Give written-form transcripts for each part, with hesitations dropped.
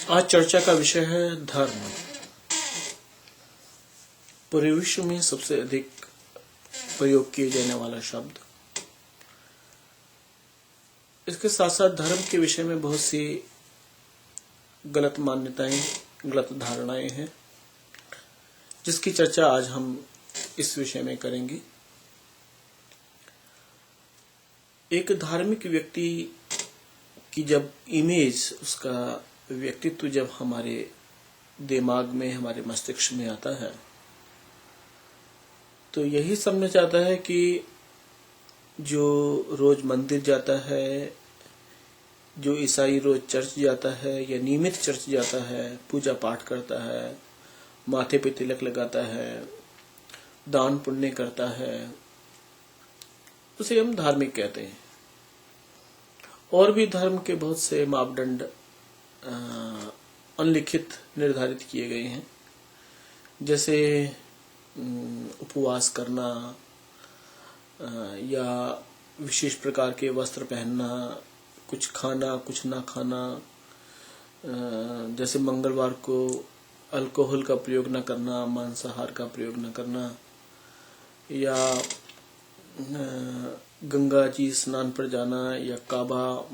आज चर्चा का विषय है धर्म। पूरे विश्व में सबसे अधिक प्रयोग किए जाने वाला शब्द। इसके साथ साथ धर्म के विषय में बहुत सी गलत मान्यताएं, गलत धारणाएं हैं, जिसकी चर्चा आज हम इस विषय में करेंगे। एक धार्मिक व्यक्ति की जब इमेज, उसका व्यक्तित्व जब हमारे दिमाग में, हमारे मस्तिष्क में आता है, तो यही समझना चाहता है कि जो रोज मंदिर जाता है, जो ईसाई रोज चर्च जाता है या नियमित चर्च जाता है, पूजा पाठ करता है, माथे पे तिलक लगाता है, दान पुण्य करता है, उसे हम धार्मिक कहते हैं। और भी धर्म के बहुत से मापदंड अनलिखित निर्धारित किए गए हैं, जैसे उपवास करना या विशेष प्रकार के वस्त्र पहनना, कुछ खाना कुछ ना खाना, जैसे मंगलवार को अल्कोहल का प्रयोग न करना, मांसाहार का प्रयोग न करना, या गंगा जी स्नान पर जाना, या काबा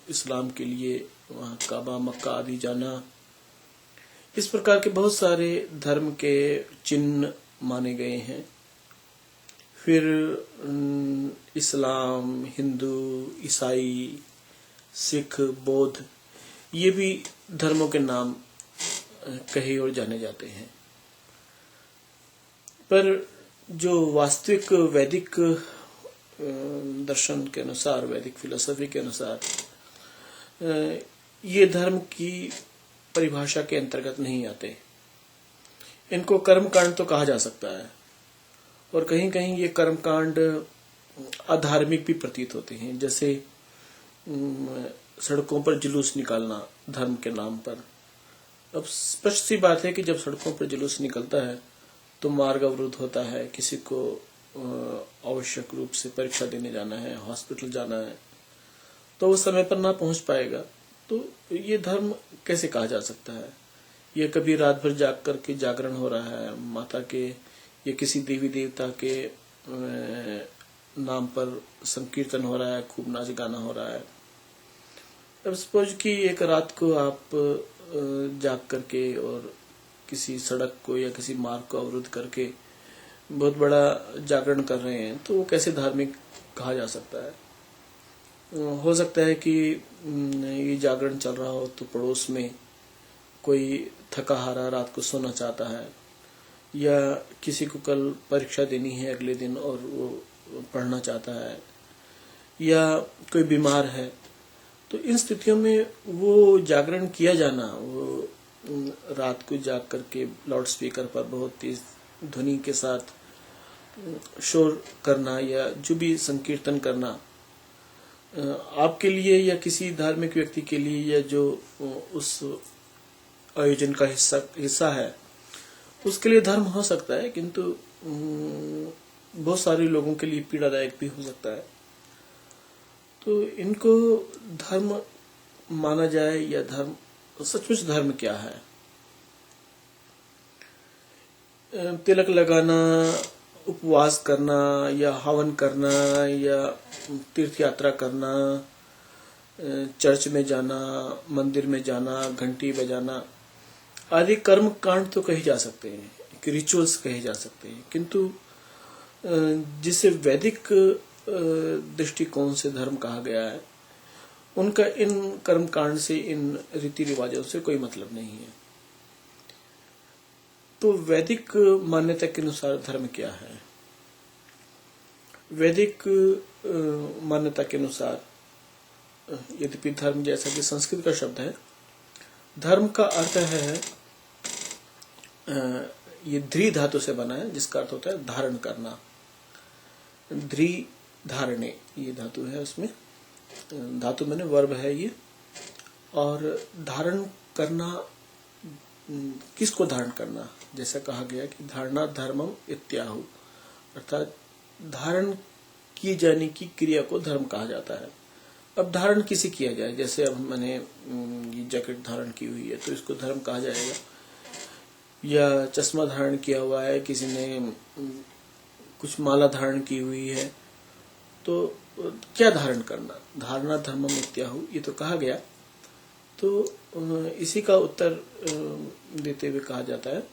इस्लाम के लिए वहाँ काबा मक्का आदि जाना। इस प्रकार के बहुत सारे धर्म के चिन्ह माने गए हैं। फिर इस्लाम, हिंदू, ईसाई, सिख, बौद्ध, ये भी धर्मों के नाम कहे और जाने जाते हैं। पर जो वास्तविक वैदिक दर्शन के अनुसार, वैदिक फिलॉसफी के अनुसार, ये धर्म की परिभाषा के अंतर्गत नहीं आते। इनको कर्मकांड तो कहा जा सकता है, और कहीं कहीं ये कर्मकांड अधार्मिक भी प्रतीत होते हैं, जैसे सड़कों पर जुलूस निकालना धर्म के नाम पर। अब स्पष्ट सी बात है कि जब सड़कों पर जुलूस निकलता है तो मार्ग अवरुद्ध होता है, किसी को आवश्यक रूप से परीक्षा देने जाना है, हॉस्पिटल जाना है, तो वो समय पर ना पहुंच पाएगा। तो ये धर्म कैसे कहा जा सकता है? ये कभी रात भर जाग करके जागरण हो रहा है माता के, या किसी देवी देवता के नाम पर संकीर्तन हो रहा है, खूब नाच गाना हो रहा है। अब सपोज कि एक रात को आप जाग करके और किसी सड़क को या किसी मार्ग को अवरुद्ध करके बहुत बड़ा जागरण कर रहे हैं, तो वो कैसे धार्मिक कहा जा सकता है? हो सकता है कि ये जागरण चल रहा हो तो पड़ोस में कोई थका हारा रात को सोना चाहता है, या किसी को कल परीक्षा देनी है अगले दिन और वो पढ़ना चाहता है, या कोई बीमार है। तो इन स्थितियों में वो जागरण किया जाना, वो रात को जाग करके लाउड स्पीकर पर बहुत तेज ध्वनि के साथ शोर करना, या जो भी संकीर्तन करना, आपके लिए या किसी धार्मिक व्यक्ति के लिए, या जो उस आयोजन का हिस्सा है, उसके लिए धर्म हो सकता है, किंतु बहुत सारे लोगों के लिए पीड़ादायक भी हो सकता है। तो इनको धर्म माना जाए या धर्म, सचमुच धर्म क्या है? तिलक लगाना, उपवास करना, या हवन करना, या तीर्थ यात्रा करना, चर्च में जाना, मंदिर में जाना, घंटी बजाना आदि कर्म कांड तो कहे जा सकते हैं, रिचुअल्स कहे जा सकते हैं, किंतु जिसे वैदिक दृष्टिकोण से धर्म कहा गया है, उनका इन कर्म कांड से, इन रीति रिवाजों से कोई मतलब नहीं है। तो वैदिक मान्यता के अनुसार धर्म क्या है? वैदिक मान्यता के अनुसार, यद्यपि धर्म जैसा कि संस्कृत का शब्द है, धर्म का अर्थ है, ये ध्री धातु से बना है, जिसका अर्थ होता है धारण करना। ध्री धारणे ये धातु है, उसमें धातु मैंने वर्ब है ये। और धारण करना, किसको धारण करना? जैसा कहा गया कि धारणा धर्मम इत्याहु, अर्थात धारण किए जाने की क्रिया को धर्म कहा जाता है। अब धारण किसे किया जाए, जैसे अब मैंने ये जैकेट धारण की हुई है तो इसको धर्म कहा जाएगा, या चश्मा धारण किया हुआ है, किसी ने कुछ माला धारण की हुई है, तो क्या धारण करना, धारणा धर्मम इत्याहु, ये तो कहा गया। तो इसी का उत्तर देते हुए कहा जाता है